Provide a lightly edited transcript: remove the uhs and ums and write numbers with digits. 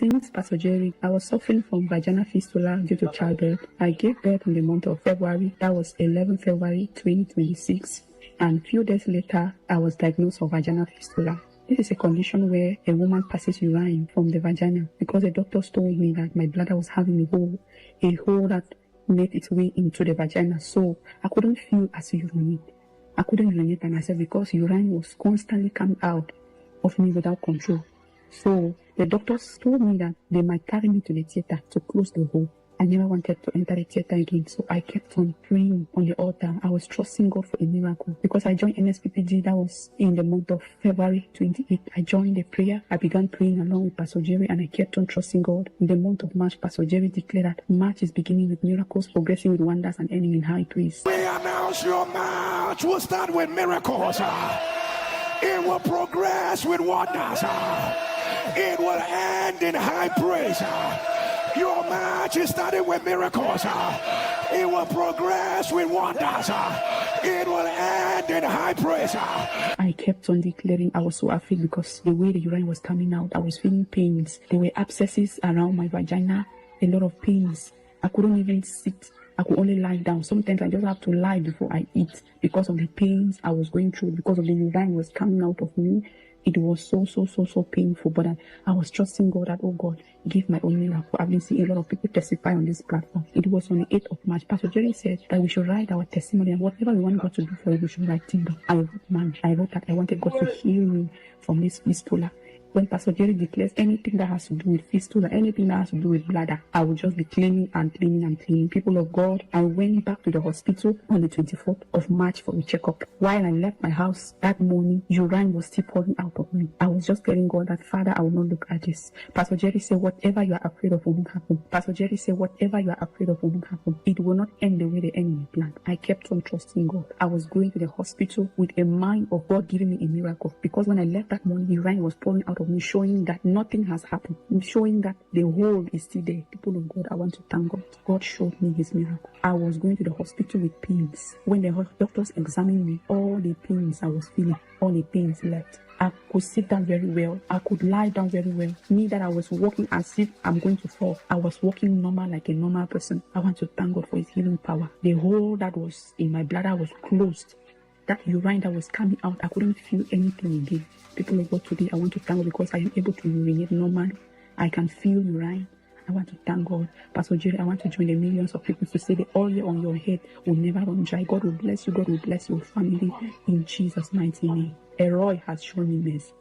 Since Pastor Jerry, I was suffering from vaginal fistula due to childbirth. I gave birth in the month of February. That was 11 February 2026. And a few days later, I was diagnosed with vaginal fistula. This is a condition where a woman passes urine from the vagina because the doctors told me that my bladder was having a hole that made its way into the vagina. So I couldn't feel as urinate. I couldn't urinate by myself because urine was constantly coming out of me without control. So the doctors told me that they might carry me to the theater to close the hole. I never wanted to enter the theater again, so I kept on praying on the altar. I was trusting God for a miracle because I joined NSPPG. That was in the month of February 28th. I joined the prayer. I began praying along with Pastor Jerry, and I kept on trusting God. In the month of March, Pastor Jerry declared that March is beginning with miracles, progressing with wonders, and ending in high praise. We announce your March will start with miracles. It will progress with wonders. It will end in high praise. Your March is starting with miracles. It will progress with wonders. It will end in high praise. I kept on declaring. I was so afraid because the way the urine was coming out, I was feeling pains. There were abscesses around my vagina, a lot of pains. I couldn't even sit. I could only lie down. Sometimes I just have to lie before I eat because of the pains I was going through, because of the urine was coming out of me. It was so painful, but I was trusting God that, oh God, give my own miracle. I've been seeing a lot of people testify on this platform. It was on the 8th of March. Pastor Jerry said that we should write our testimony, and whatever we want God to do for it, we should write it down. I wrote that I wanted God to heal me from this fistula. When Pastor Jerry declares anything that has to do with fistula, anything that has to do with bladder, I will just be cleaning and cleaning and cleaning. People of God, I went back to the hospital on the 24th of March for a checkup. While I left my house that morning, urine was still pouring out of me. I was just telling God that, Father, I will not look at this. Pastor Jerry said, whatever you are afraid of will not happen. Pastor Jerry said, whatever you are afraid of will not happen. It will not end the way the enemy planned. I kept on trusting God. I was going to the hospital with a mind of God giving me a miracle, because when I left that morning, urine was pouring out of me, showing that nothing has happened, showing that the hole is still there. People of God, I want to thank God. God showed me his miracle. I was going to the hospital with pains. When the doctors examined me, all the pains I was feeling, all the pains left. I could sit down very well. I could lie down very well. Me that I was walking as if I'm going to fall. I was walking normal like a normal person. I want to thank God for his healing power. The hole that was in my bladder was closed. That urine that was coming out, I couldn't feel anything again. People of God, today I want to thank God because I am able to urinate normally. I can feel urine. I want to thank God. Pastor Jerry, I want to join the millions of people to say the oil on your head will never run dry. God will bless you. God will bless your family in Jesus' mighty name. El-Roi has shown me mercy.